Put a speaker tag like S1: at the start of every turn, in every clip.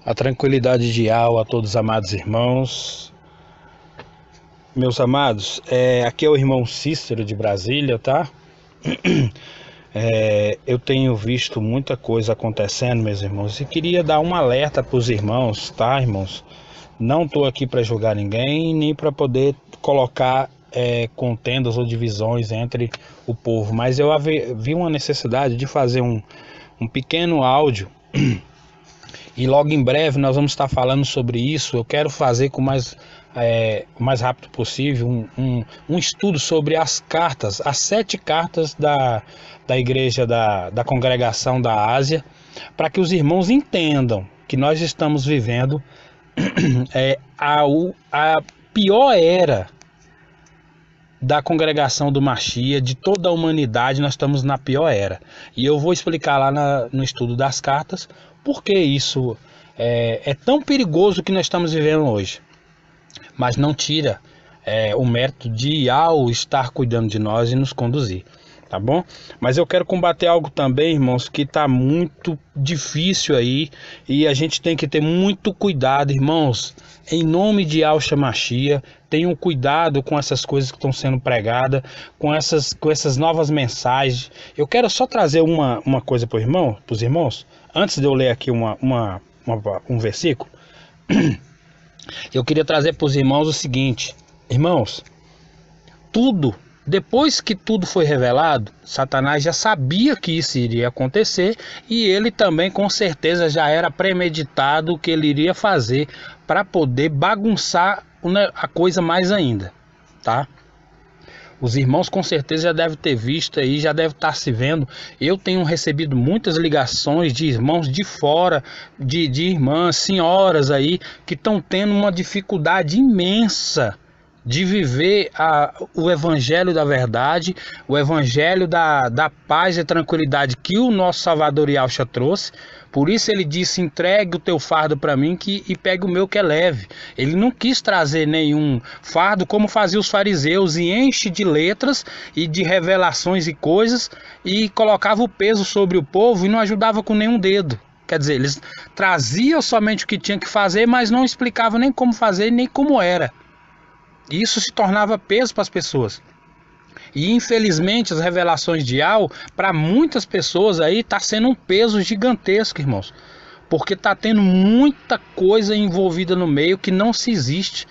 S1: A tranquilidade de alma a todos os amados irmãos. Meus amados, aqui é o irmão Cícero de Brasília, tá? Eu tenho visto muita coisa acontecendo, meus irmãos, e queria dar um alerta para os irmãos, tá, irmãos? Não estou aqui para julgar ninguém, nem para poder colocar contendas ou divisões entre o povo, mas eu vi uma necessidade de fazer um pequeno áudio. E logo em breve nós vamos estar falando sobre isso. Eu quero fazer o mais rápido possível um estudo sobre as cartas, as 7 cartas da igreja da congregação da Ásia, para que os irmãos entendam que nós estamos vivendo a pior era da congregação do Mashiach, de toda a humanidade. Nós estamos na pior era. E eu vou explicar lá no estudo das cartas por que isso é tão perigoso que nós estamos vivendo hoje. Mas não tira o mérito de Yahweh estar cuidando de nós e nos conduzir, tá bom? Mas eu quero combater algo também, irmãos, que está muito difícil aí, e a gente tem que ter muito cuidado, irmãos. Em nome de Yahshua Mashiach, tenham cuidado com essas coisas que estão sendo pregadas, com essas novas mensagens. Eu quero só trazer uma coisa para os irmãos, antes de eu ler aqui um versículo. Eu queria trazer para os irmãos o seguinte: irmãos, depois que tudo foi revelado, Satanás já sabia que isso iria acontecer, e ele também com certeza já era premeditado o que ele iria fazer para poder bagunçar a coisa mais ainda, tá? Os irmãos com certeza já devem ter visto aí, já devem estar se vendo. Eu tenho recebido muitas ligações de irmãos de fora, de irmãs, senhoras aí, que estão tendo uma dificuldade imensa de viver o evangelho da verdade, o evangelho da paz e tranquilidade que o nosso Salvador Yahshua trouxe. Por isso ele disse: entregue o teu fardo para mim e pegue o meu que é leve. Ele não quis trazer nenhum fardo como faziam os fariseus, e enche de letras e de revelações e coisas, e colocava o peso sobre o povo e não ajudava com nenhum dedo. Quer dizer, eles traziam somente o que tinha que fazer, mas não explicavam nem como fazer, nem como era. Isso se tornava peso para as pessoas. E infelizmente as revelações de Yahweh, para muitas pessoas aí, está sendo um peso gigantesco, irmãos. Porque está tendo muita coisa envolvida no meio que não se existe.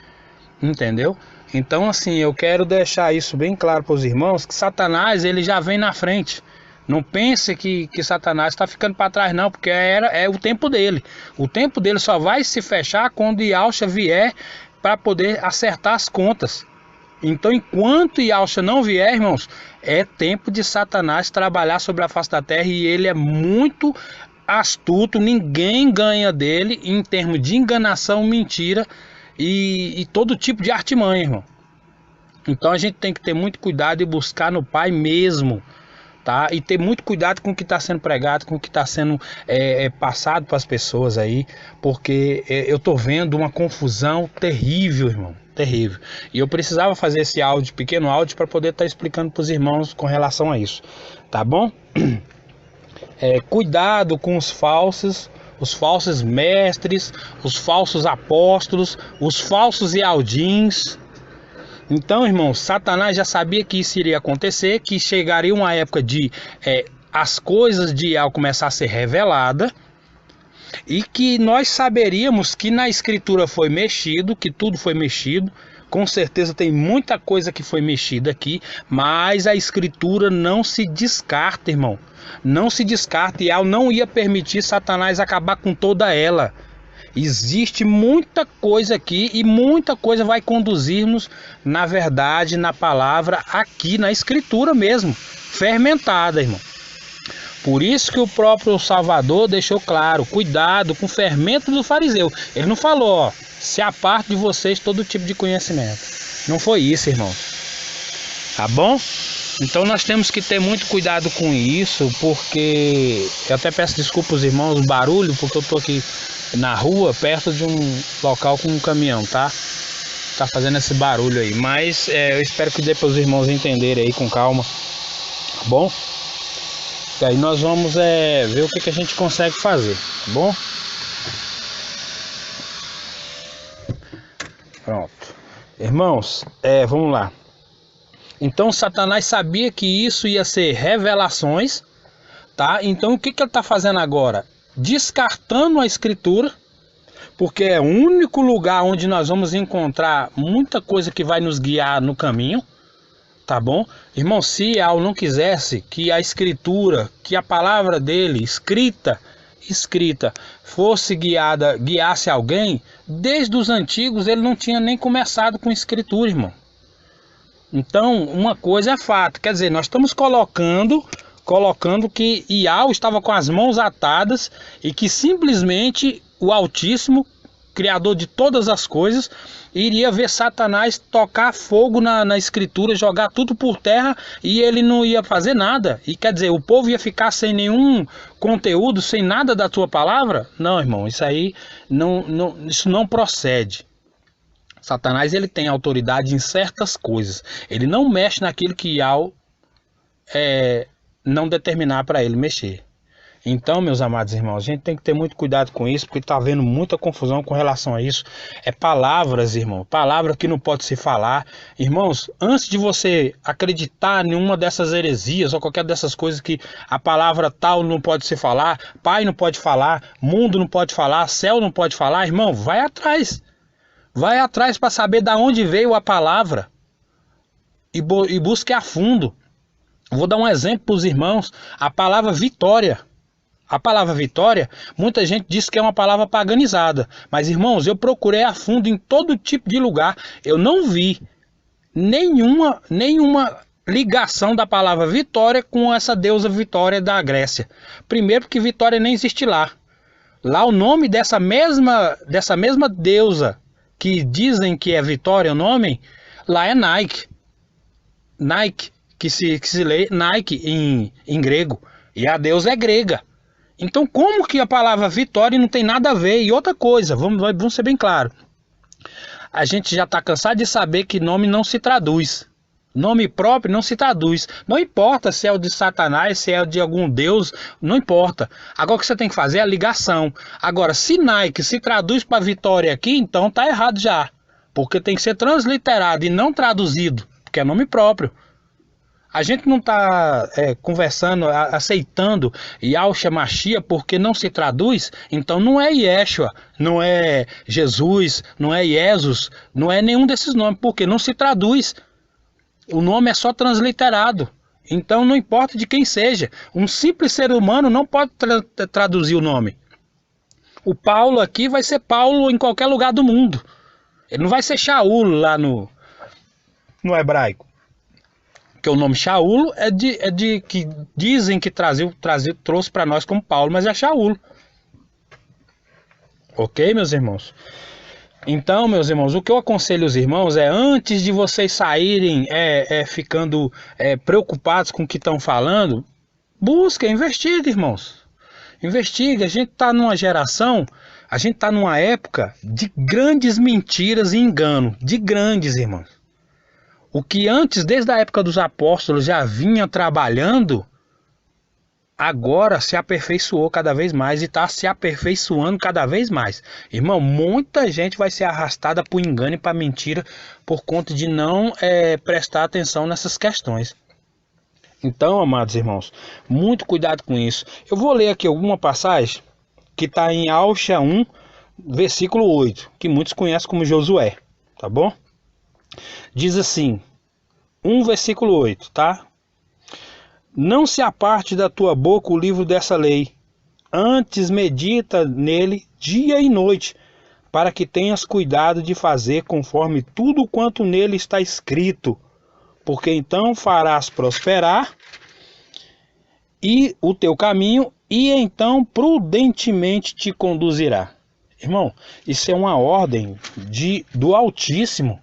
S1: Entendeu? Então assim, eu quero deixar isso bem claro para os irmãos, que Satanás ele já vem na frente. Não pense que Satanás está ficando para trás não, porque é o tempo dele. O tempo dele só vai se fechar quando Yahshua vier para poder acertar as contas. Então, enquanto Yahshua não vier, irmãos, é tempo de Satanás trabalhar sobre a face da terra, e ele é muito astuto. Ninguém ganha dele em termos de enganação, mentira e todo tipo de artimanha, irmão. Então a gente tem que ter muito cuidado e buscar no Pai mesmo, tá? E ter muito cuidado com o que está sendo pregado, com o que está sendo passado para as pessoas aí, porque eu tô vendo uma confusão terrível, irmão, terrível. E eu precisava fazer esse pequeno áudio, para poder estar explicando para os irmãos com relação a isso, tá bom? Cuidado com os falsos mestres, os falsos apóstolos, os falsos Yaldins. Então, irmãos, Satanás já sabia que isso iria acontecer, que chegaria uma época de as coisas de Yahweh começar a ser revelada, e que nós saberíamos que na escritura foi mexido, que tudo foi mexido. Com certeza tem muita coisa que foi mexida aqui, mas a escritura não se descarta, irmão. Não se descarta, e Yahweh não ia permitir Satanás acabar com toda ela. Existe muita coisa aqui, e muita coisa vai conduzir-nos na verdade, na palavra, aqui na escritura mesmo, fermentada, irmão. Por isso que o próprio Salvador deixou claro: cuidado com o fermento do fariseu. Ele não falou, ó, se aparte de vocês todo tipo de conhecimento. Não foi isso, irmão. Tá bom? Então nós temos que ter muito cuidado com isso, porque eu até peço desculpa aos irmãos o barulho, porque eu tô aqui na rua, perto de um local com um caminhão, tá? Tá fazendo esse barulho aí, mas eu espero que dê para os irmãos entenderem aí com calma, tá bom? E aí nós vamos ver o que a gente consegue fazer, tá bom? Pronto. Irmãos, vamos lá. Então Satanás sabia que isso ia ser revelações, tá? Então o que ele está fazendo agora? Descartando a escritura, porque é o único lugar onde nós vamos encontrar muita coisa que vai nos guiar no caminho, tá bom? Irmão, se Al não quisesse que a escritura, que a palavra dele, escrita, fosse guiasse alguém, desde os antigos ele não tinha nem começado com escritura, irmão. Então, uma coisa é fato, quer dizer, nós estamos colocando que Ial estava com as mãos atadas e que simplesmente o Altíssimo, Criador de todas as coisas, iria ver Satanás tocar fogo na escritura, jogar tudo por terra e ele não ia fazer nada. E quer dizer, o povo ia ficar sem nenhum conteúdo, sem nada da tua palavra? Não, irmão, isso aí isso não procede. Satanás ele tem autoridade em certas coisas. Ele não mexe naquilo que Ial não determinar para ele mexer. Então, meus amados irmãos, a gente tem que ter muito cuidado com isso, porque está havendo muita confusão com relação a isso. É palavras, irmão, palavra que não pode se falar. Irmãos, antes de você acreditar em uma dessas heresias ou qualquer dessas coisas que a palavra tal não pode se falar, pai não pode falar, mundo não pode falar, céu não pode falar, irmão, vai atrás. Vai atrás para saber de onde veio a palavra e busque a fundo. Vou dar um exemplo para os irmãos. A palavra vitória. A palavra vitória, muita gente diz que é uma palavra paganizada. Mas, irmãos, eu procurei a fundo em todo tipo de lugar. Eu não vi nenhuma ligação da palavra vitória com essa deusa Vitória da Grécia. Primeiro porque Vitória nem existe lá. Lá o nome dessa mesma deusa que dizem que é Vitória o nome, lá é Nike. Nike, que se lê Nike em grego. E a deusa é grega. Então como que a palavra vitória não tem nada a ver? E outra coisa, vamos ser bem claros. A gente já está cansado de saber que nome não se traduz. Nome próprio não se traduz. Não importa se é o de Satanás, se é o de algum deus, não importa. Agora o que você tem que fazer é a ligação. Agora, se Nike se traduz para vitória aqui, então tá errado já. Porque tem que ser transliterado e não traduzido, porque é nome próprio. A gente não está conversando, aceitando Yahshua Mashiach porque não se traduz, então não é Yeshua, não é Jesus, não é Jesus, não é nenhum desses nomes, porque não se traduz. O nome é só transliterado, então não importa de quem seja. Um simples ser humano não pode traduzir o nome. O Paulo aqui vai ser Paulo em qualquer lugar do mundo. Ele não vai ser Shaul lá no hebraico. Porque o nome Shaul é de que dizem que trouxe para nós como Paulo, mas é Shaul. Ok, meus irmãos? Então, meus irmãos, o que eu aconselho os irmãos é, antes de vocês saírem ficando preocupados com o que estão falando, busca, investiga, irmãos. Investiga. A gente está numa geração, a gente está numa época de grandes mentiras e engano. De grandes, irmãos. O que antes, desde a época dos apóstolos, já vinha trabalhando, agora se aperfeiçoou cada vez mais e está se aperfeiçoando cada vez mais. Irmão, muita gente vai ser arrastada para o engano e para a mentira por conta de não prestar atenção nessas questões. Então, amados irmãos, muito cuidado com isso. Eu vou ler aqui alguma passagem que está em Yahshua 1, versículo 8, que muitos conhecem como Josué, tá bom? Diz assim, 1 versículo 8, tá? Não se aparte da tua boca o livro dessa lei, antes medita nele dia e noite, para que tenhas cuidado de fazer conforme tudo quanto nele está escrito, porque então farás prosperar e o teu caminho, e então prudentemente te conduzirá. Irmão, isso é uma ordem do Altíssimo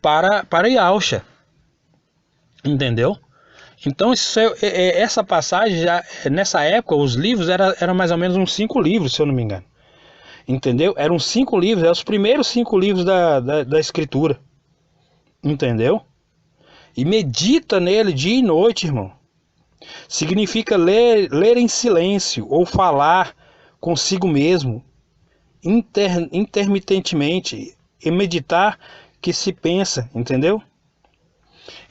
S1: para Yahshua, entendeu? Então essa passagem, nessa época, os livros eram mais ou menos uns 5 livros, se eu não me engano, entendeu? Eram 5 livros, eram os primeiros 5 livros da Escritura, entendeu? E medita nele dia e noite, irmão. Significa ler em silêncio ou falar consigo mesmo, intermitentemente, e meditar que se pensa, entendeu?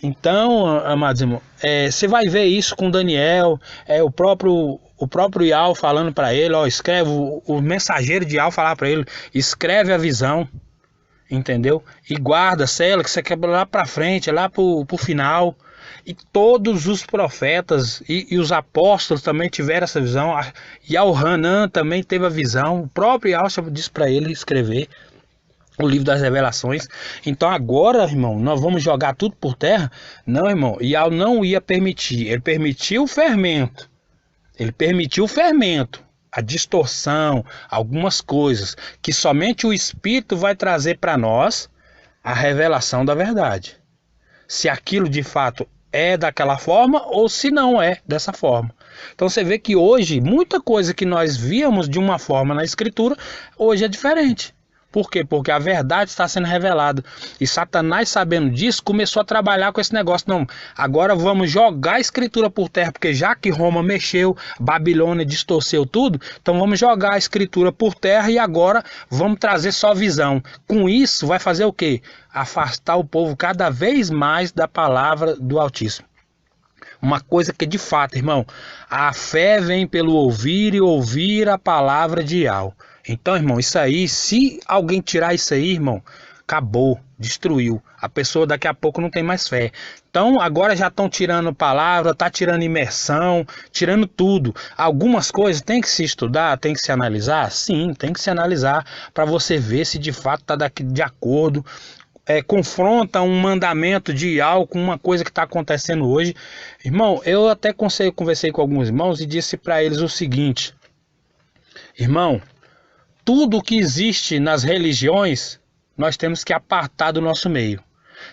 S1: Então, amados irmãos, você vai ver isso com Daniel, o próprio Ial falando para ele, ó, escreve, o mensageiro de Ial falar para ele, escreve a visão, entendeu? E guarda, sela, que você quer lá para frente, lá pro final. E todos os profetas e os apóstolos também tiveram essa visão. E Hanan também teve a visão. O próprio Ial disse para ele escrever o livro das revelações. Então agora, irmão, nós vamos jogar tudo por terra? Não, irmão. Ial não ia permitir. Ele permitiu o fermento. Ele permitiu o fermento, a distorção, algumas coisas que somente o Espírito vai trazer para nós a revelação da verdade. Se aquilo de fato é daquela forma ou se não é dessa forma. Então você vê que hoje muita coisa que nós víamos de uma forma na Escritura, hoje é diferente. Por quê? Porque a verdade está sendo revelada. E Satanás, sabendo disso, começou a trabalhar com esse negócio. Não, agora vamos jogar a Escritura por terra, porque já que Roma mexeu, Babilônia distorceu tudo, então vamos jogar a Escritura por terra e agora vamos trazer só visão. Com isso, vai fazer o quê? Afastar o povo cada vez mais da palavra do Altíssimo. Uma coisa que de fato, irmão, a fé vem pelo ouvir e ouvir a palavra de Ial. Então, irmão, isso aí, se alguém tirar isso aí, irmão, acabou, destruiu. A pessoa daqui a pouco não tem mais fé. Então, agora já estão tirando palavra, tá tirando imersão, tirando tudo. Algumas coisas tem que se estudar, tem que se analisar? Sim, tem que se analisar para você ver se de fato está de acordo. Confronta um mandamento de Ial com uma coisa que está acontecendo hoje. Irmão, eu até conversei com alguns irmãos e disse para eles o seguinte: irmão, tudo que existe nas religiões, nós temos que apartar do nosso meio.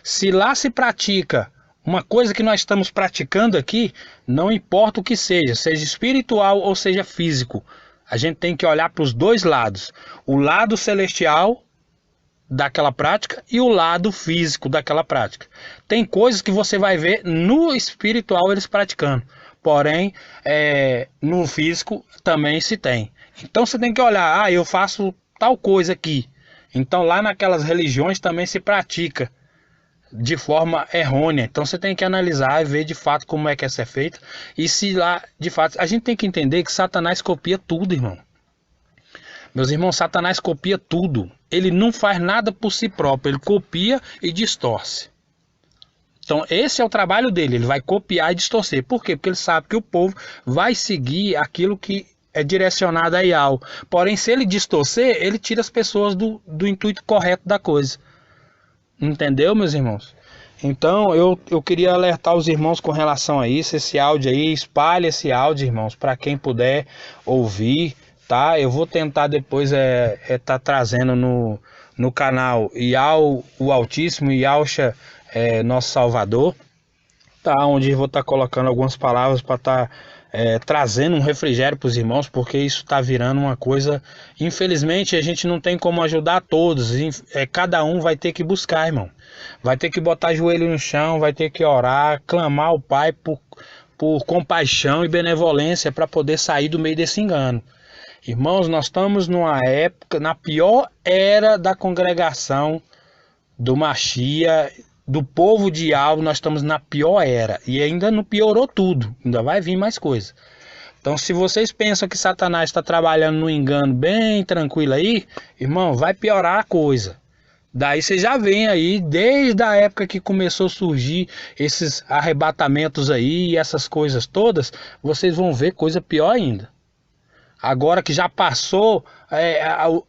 S1: Se lá se pratica uma coisa que nós estamos praticando aqui, não importa o que seja espiritual ou seja físico, a gente tem que olhar para os dois lados. O lado celestial daquela prática e o lado físico daquela prática. Tem coisas que você vai ver no espiritual eles praticando, porém no físico também se tem. Então você tem que olhar, eu faço tal coisa aqui, então lá naquelas religiões também se pratica de forma errônea. Então você tem que analisar e ver de fato como é que essa é feita, e se lá de fato, a gente tem que entender que Satanás copia tudo, irmão. Meus irmãos, Satanás copia tudo. Ele não faz nada por si próprio, ele copia e distorce. Então esse é o trabalho dele, ele vai copiar e distorcer. Por quê? Porque ele sabe que o povo vai seguir aquilo que é direcionado a Ial. Porém, se ele distorcer, ele tira as pessoas do intuito correto da coisa. Entendeu, meus irmãos? Então eu queria alertar os irmãos com relação a isso. Esse áudio aí, espalhe esse áudio, irmãos, para quem puder ouvir, tá? Eu vou tentar depois tá trazendo no canal Ial o Altíssimo, Yahshua nosso Salvador, tá? Onde eu vou estar colocando algumas palavras para estar trazendo um refrigério para os irmãos, porque isso está virando uma coisa, infelizmente a gente não tem como ajudar todos, cada um vai ter que buscar, irmão, vai ter que botar joelho no chão, vai ter que orar, clamar ao Pai por compaixão e benevolência para poder sair do meio desse engano. Irmãos, nós estamos numa época, na pior era da congregação do Machia, do povo de Ial, nós estamos na pior era. E ainda não piorou tudo, ainda vai vir mais coisa. Então se vocês pensam que Satanás está trabalhando no engano bem tranquilo aí, irmão, vai piorar a coisa. Daí você já vem aí, desde a época que começou a surgir esses arrebatamentos aí e essas coisas todas, vocês vão ver coisa pior ainda. Agora que já passou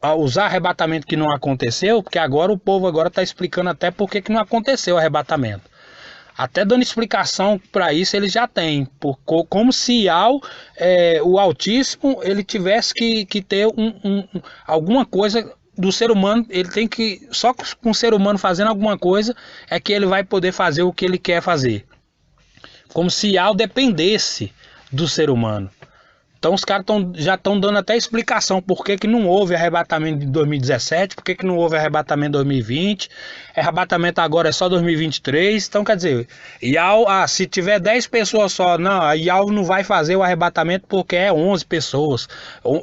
S1: a usar arrebatamento que não aconteceu, porque agora o povo está explicando até por que não aconteceu o arrebatamento. Até dando explicação para isso ele já tem, como se o Altíssimo ele tivesse que ter alguma coisa do ser humano, ele tem que, só com o ser humano fazendo alguma coisa é que ele vai poder fazer o que ele quer fazer. Como se Ial dependesse do ser humano. Então os caras já estão dando até explicação por que não houve arrebatamento de 2017, por que não houve arrebatamento em 2020, arrebatamento agora é só 2023. Então quer dizer, se tiver 10 pessoas só, não, a IAU não vai fazer o arrebatamento porque é 11 pessoas,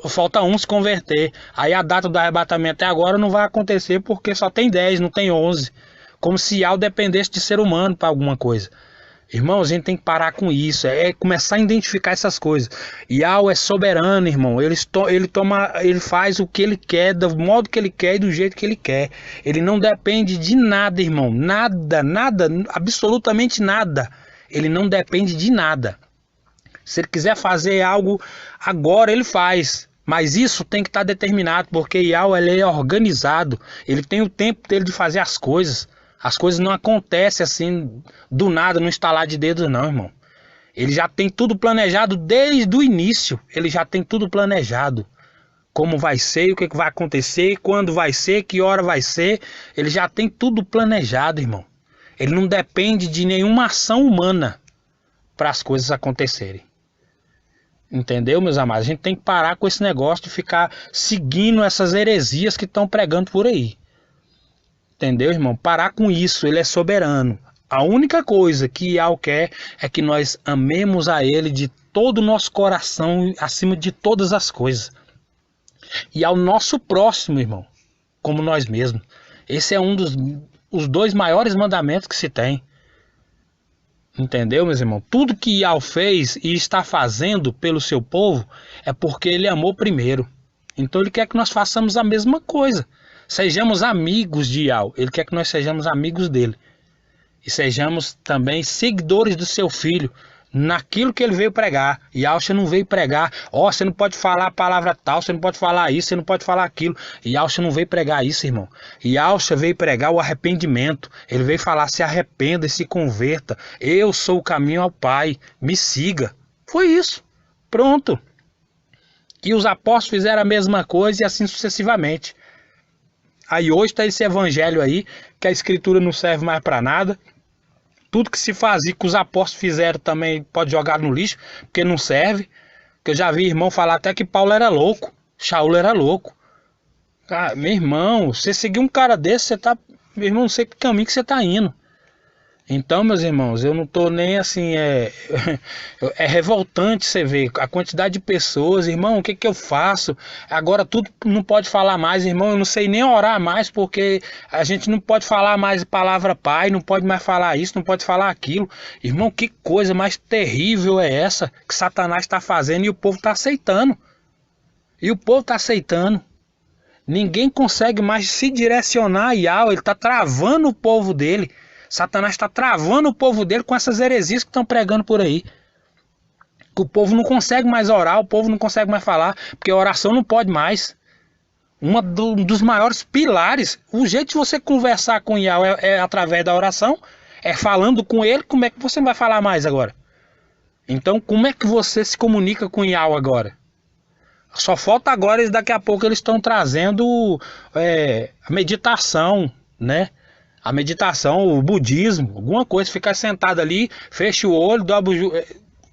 S1: falta um se converter. Aí a data do arrebatamento até agora não vai acontecer porque só tem 10, não tem 11. Como se IAU dependesse de ser humano para alguma coisa. Irmãos, a gente tem que parar com isso, é começar a identificar essas coisas. Yahweh é soberano, irmão. Ele faz o que ele quer, do modo que ele quer e do jeito que ele quer. Ele não depende de nada, irmão. Nada, nada, absolutamente nada. Ele não depende de nada. Se ele quiser fazer algo agora, ele faz. Mas isso tem que estar determinado, porque Yahweh ele é organizado. Ele tem o tempo dele de fazer as coisas. As coisas não acontecem assim do nada, no estalar de dedos não, irmão. Ele já tem tudo planejado desde o início. Ele já tem tudo planejado. Como vai ser, o que vai acontecer, quando vai ser, que hora vai ser. Ele já tem tudo planejado, irmão. Ele não depende de nenhuma ação humana para as coisas acontecerem. Entendeu, meus amados? A gente tem que parar com esse negócio de ficar seguindo essas heresias que estão pregando por aí. Entendeu, irmão? Parar com isso, ele é soberano. A única coisa que Yahweh quer é que nós amemos a ele de todo o nosso coração, acima de todas as coisas. E ao nosso próximo, irmão, como nós mesmos. Esse é um dos os dois maiores mandamentos que se tem. Entendeu, meus irmãos? Tudo que Yahweh fez e está fazendo pelo seu povo é porque ele amou primeiro. Então ele quer que nós façamos a mesma coisa. Sejamos amigos de Yahweh. Ele quer que nós sejamos amigos dele. E sejamos também seguidores do seu filho. Naquilo que ele veio pregar. Yahweh não veio pregar. Você não pode falar a palavra tal. Você não pode falar isso. Você não pode falar aquilo. Yahweh não veio pregar isso, irmão. Yahweh veio pregar o arrependimento. Ele veio falar: se arrependa e se converta. Eu sou o caminho ao Pai. Me siga. Foi isso. Pronto. E os apóstolos fizeram a mesma coisa e assim sucessivamente. Aí hoje está esse evangelho aí, que a escritura não serve mais para nada. Tudo que se fazia, que os apóstolos fizeram também pode jogar no lixo, porque não serve. Porque eu já vi irmão falar até que Paulo era louco, Shaul era louco. Cara, meu irmão, você seguir um cara desse, você tá... Meu irmão, não sei que caminho que você tá indo. Então, meus irmãos, eu não tô nem assim, é revoltante você ver a quantidade de pessoas, irmão, o que que eu faço? Agora tudo não pode falar mais, irmão, eu não sei nem orar mais, porque a gente não pode falar mais palavra pai, não pode mais falar isso, não pode falar aquilo. Irmão, que coisa mais terrível é essa que Satanás está fazendo e o povo está aceitando. E o povo está aceitando. Ninguém consegue mais se direcionar a Yahweh, ele está travando o povo dele. Satanás está travando o povo dele com essas heresias que estão pregando por aí. Que o povo não consegue mais orar, o povo não consegue mais falar, porque a oração não pode mais. Um dos maiores pilares, o jeito de você conversar com Yahweh é através da oração, é falando com ele. Como é que você vai falar mais agora? Então, como é que você se comunica com Yahweh agora? Só falta agora, daqui a pouco eles estão trazendo a meditação, né? A meditação, o budismo, alguma coisa, ficar sentado ali, fecha o olho,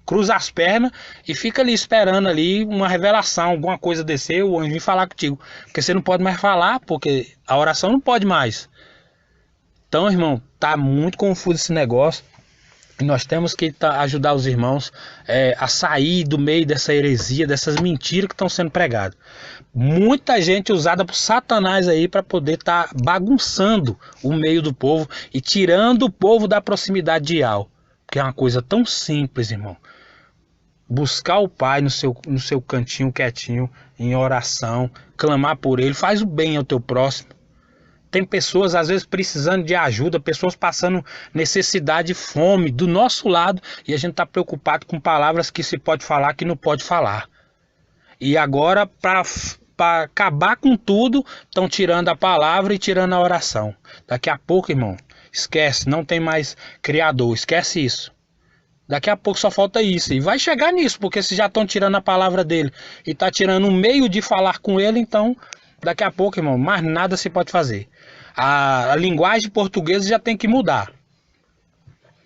S1: cruza as pernas e fica ali esperando ali uma revelação, alguma coisa descer, o anjo vir falar contigo. Porque você não pode mais falar, porque a oração não pode mais. Então, irmão, tá muito confuso esse negócio. E nós temos que ajudar os irmãos a sair do meio dessa heresia, dessas mentiras que estão sendo pregadas. Muita gente usada por Satanás aí para poder estar bagunçando o meio do povo e tirando o povo da proximidade de Yahweh. Que é uma coisa tão simples, irmão. Buscar o Pai no seu cantinho quietinho, em oração, clamar por Ele, faz o bem ao teu próximo. Tem pessoas às vezes precisando de ajuda, pessoas passando necessidade, fome do nosso lado, e a gente está preocupado com palavras que se pode falar, que não pode falar. E agora, para acabar com tudo, estão tirando a palavra e tirando a oração. Daqui a pouco, irmão, esquece, não tem mais Criador, esquece isso. Daqui a pouco só falta isso, e vai chegar nisso, porque se já estão tirando a palavra dele e está tirando o meio de falar com ele, então daqui a pouco, irmão, mais nada se pode fazer. A linguagem portuguesa já tem que mudar,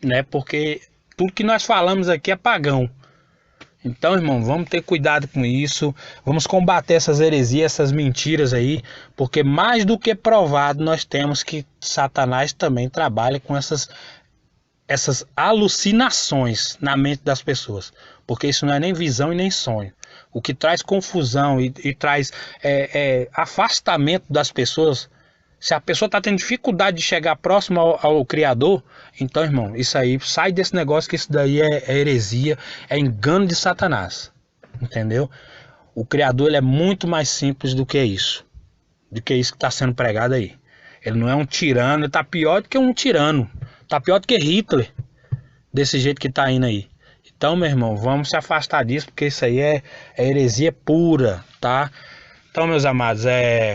S1: né? Porque tudo que nós falamos aqui é pagão. Então, irmão, vamos ter cuidado com isso, vamos combater essas heresias, essas mentiras aí, porque mais do que provado nós temos que Satanás também trabalha com essas alucinações na mente das pessoas, porque isso não é nem visão e nem sonho. O que traz confusão e traz afastamento das pessoas. Se a pessoa está tendo dificuldade de chegar próximo ao Criador, então, irmão, isso aí, sai desse negócio, que isso daí é heresia, é engano de Satanás, entendeu? O Criador, ele é muito mais simples do que isso que está sendo pregado aí. Ele não é um tirano, ele está pior do que um tirano, está pior do que Hitler, desse jeito que está indo aí. Então, meu irmão, vamos se afastar disso, porque isso aí é heresia pura, tá? Então, meus amados,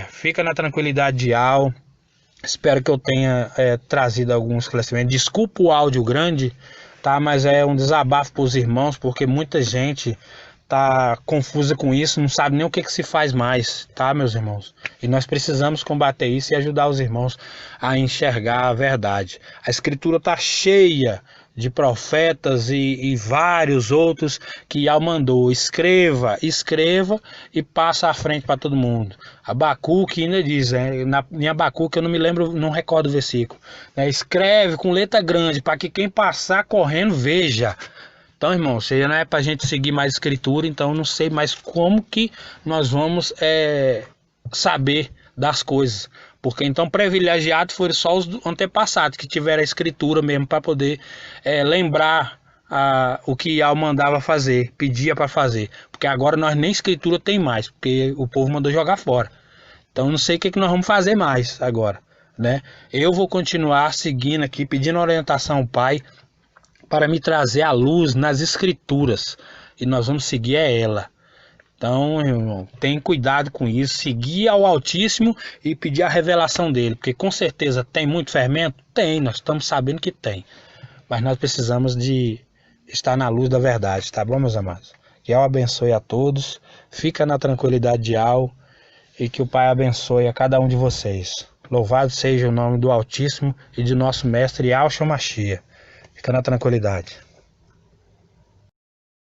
S1: fica na tranquilidade de Al. Espero que eu tenha trazido alguns esclarecimentos. Desculpa o áudio grande, tá? Mas é um desabafo para os irmãos, porque muita gente tá confusa com isso, não sabe nem o que se faz mais, tá, meus irmãos? E nós precisamos combater isso e ajudar os irmãos a enxergar a verdade. A Escritura tá cheia de profetas e vários outros que Al mandou: escreva e passa à frente para todo mundo. Abacuque ainda diz, em Abacuque, eu não me lembro, não recordo o versículo, escreve com letra grande para que quem passar correndo veja. Então, irmão, isso aí não é para a gente seguir mais Escritura, então não sei mais como que nós vamos saber das coisas. Porque então privilegiados foram só os antepassados que tiveram a Escritura mesmo para poder lembrar o que Al mandava fazer, pedia para fazer. Porque agora nós nem Escritura tem mais, porque o povo mandou jogar fora. Então não sei o que nós vamos fazer mais agora, né? Eu vou continuar seguindo aqui, pedindo orientação ao Pai, para me trazer a luz nas Escrituras, e nós vamos seguir ela. Então, irmão, tem cuidado com isso, seguir ao Altíssimo e pedir a revelação dele, porque com certeza tem muito fermento? Tem, nós estamos sabendo que tem, mas nós precisamos de estar na luz da verdade, tá bom, meus amados? Que Al abençoe a todos, fica na tranquilidade de Al, e que o Pai abençoe a cada um de vocês. Louvado seja o nome do Altíssimo e de nosso mestre Yahshua Mashiach. Fica na tranquilidade.